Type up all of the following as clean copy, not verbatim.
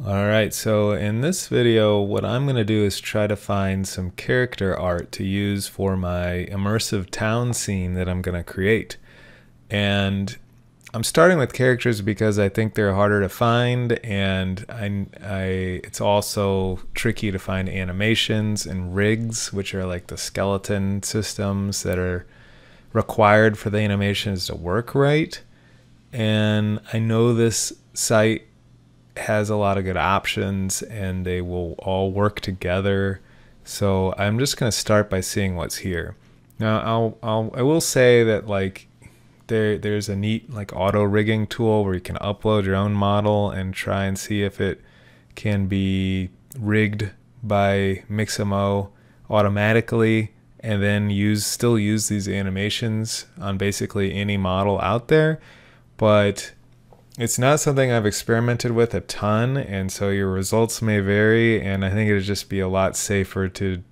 Alright, so in this video, what I'm going to do is try to find some character art to use for my immersive town scene that I'm going to create. And I'm starting with characters because I think they're harder to find, and it's also tricky to find animations and rigs, which are like the skeleton systems that are required for the animations to work right. And I know this site has a lot of good options and they will all work together. So I'm just going to start by seeing what's here. Now I will say that like there's a neat like auto rigging tool where you can upload your own model and try and see if it can be rigged by Mixamo automatically, and then still use these animations on basically any model out there. But it's not something I've experimented with a ton, and so your results may vary, and I think it'd just be a lot safer to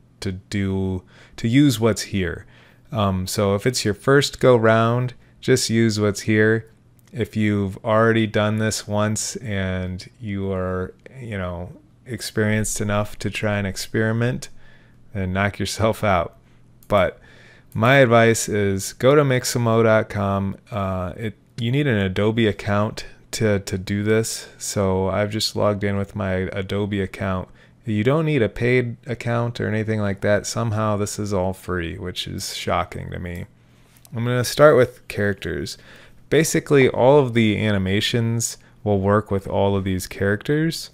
use what's here. So if it's your first go round, just use what's here. If you've already done this once and you are, experienced enough to try and experiment, then knock yourself out. But my advice is go to Mixamo.com. You need an Adobe account to do this, so I've just logged in with my Adobe account. You don't need a paid account or anything like that. Somehow this is all free, which is shocking to me. I'm going to start with characters. Basically all of the animations will work with all of these characters,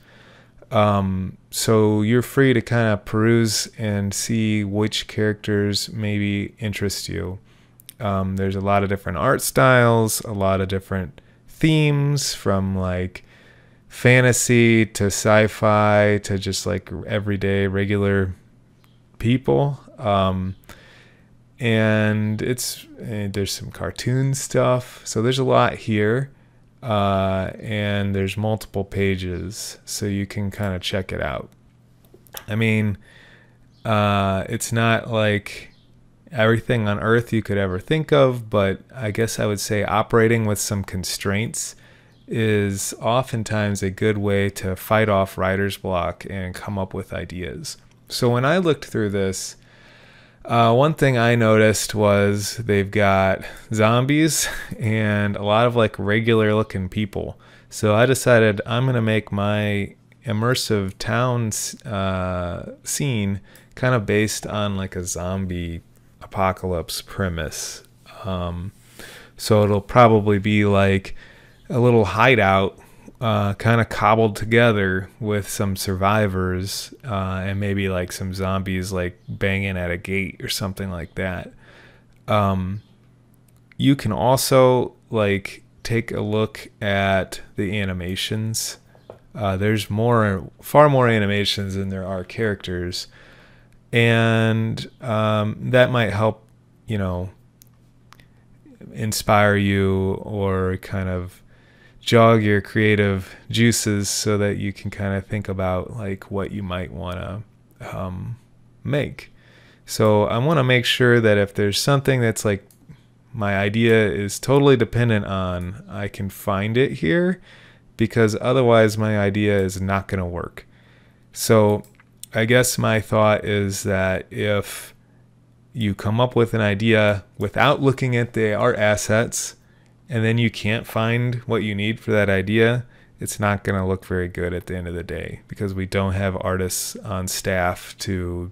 so you're free to kind of peruse and see which characters maybe interest you. There's a lot of different art styles, a lot of different themes, from like fantasy to sci-fi to just like everyday regular people. And there's some cartoon stuff, so there's a lot here, and there's multiple pages, so you can kind of check it out. I mean, it's not like everything on Earth you could ever think of, but I guess I would say operating with some constraints is oftentimes a good way to fight off writer's block and come up with ideas. So when I looked through this, one thing I noticed was they've got zombies and a lot of like regular looking people. So I decided I'm going to make my immersive town scene kind of based on like a zombie apocalypse premise. So it'll probably be like a little hideout kind of cobbled together with some survivors, and maybe like some zombies like banging at a gate or something like that. You can also like take a look at the animations. There's far more animations than there are characters, and that might help, inspire you or kind of jog your creative juices so that you can kind of think about like what you might want to make. So I want to make sure that if there's something that's like my idea is totally dependent on, I can find it here, because otherwise my idea is not going to work. So I guess my thought is that if you come up with an idea without looking at the art assets, and then you can't find what you need for that idea, it's not going to look very good at the end of the day, because we don't have artists on staff to,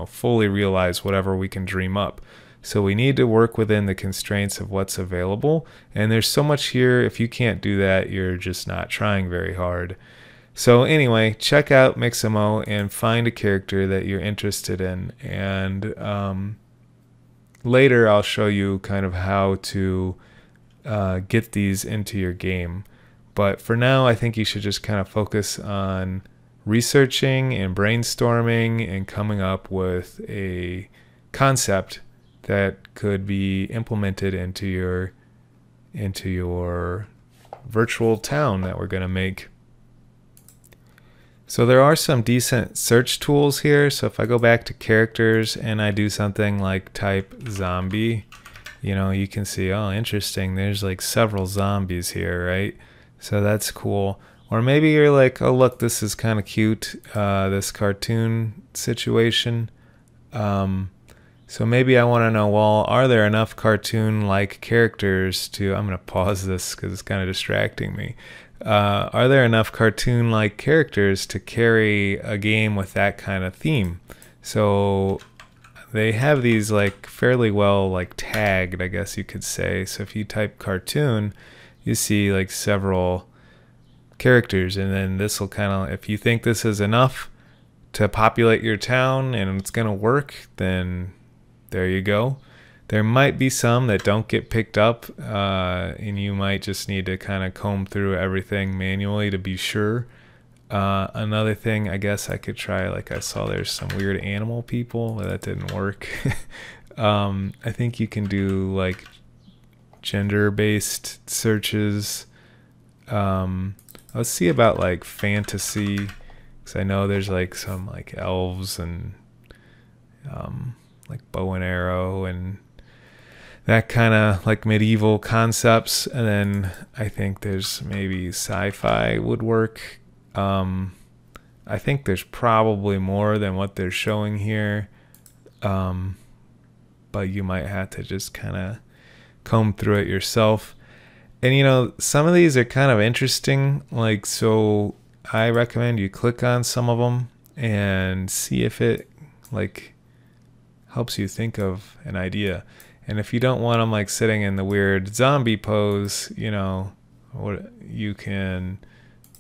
fully realize whatever we can dream up. So we need to work within the constraints of what's available. And there's so much here. If you can't do that, you're just not trying very hard. So anyway, check out Mixamo and find a character that you're interested in. And later I'll show you kind of how to get these into your game. But for now, I think you should just kind of focus on researching and brainstorming and coming up with a concept that could be implemented into your virtual town that we're going to make. So there are some decent search tools here. So if I go back to characters and I do something like type zombie, you can see, oh, interesting, there's like several zombies here, right? So that's cool. Or maybe you're like, oh look, this is kind of cute, this cartoon situation. So maybe I want to know, well, are there enough cartoon-like characters to, I'm going to pause this because it's kind of distracting me. Are there enough cartoon-like characters to carry a game with that kind of theme? So they have these like fairly well like tagged, I guess you could say. So if you type cartoon, you see like several characters, and then this will kind of, if you think this is enough to populate your town and it's going to work, then there you go. There might be some that don't get picked up, and you might just need to kind of comb through everything manually to be sure. Another thing I guess I could try, like I saw there's some weird animal people, but that didn't work. I think you can do like gender-based searches. Let's see about like fantasy, because I know there's like some like elves and like bow and arrow and that kind of like medieval concepts. And then I think there's maybe sci-fi would work. I think there's probably more than what they're showing here, but you might have to just kind of comb through it yourself. And you know, some of these are kind of interesting, like, so I recommend you click on some of them and see if it like helps you think of an idea. And if you don't want them like sitting in the weird zombie pose, you know, what you can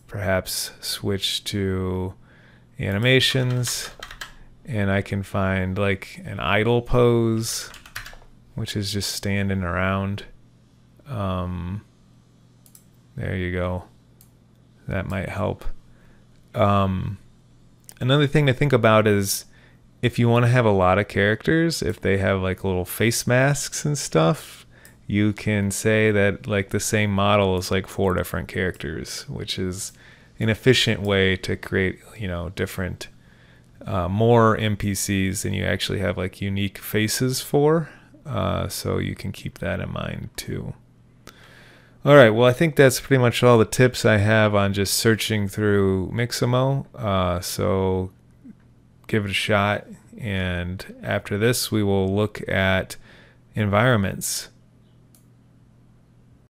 perhaps switch to animations, and I can find like an idle pose, which is just standing around. There you go. That might help. Another thing to think about is if you want to have a lot of characters, if they have like little face masks and stuff, you can say that like the same model is like 4 different characters, which is an efficient way to create, you know, different, more NPCs than you actually have like unique faces for. So you can keep that in mind too. All right, well, I think that's pretty much all the tips I have on just searching through Mixamo. So give it a shot, and after this we will look at environments.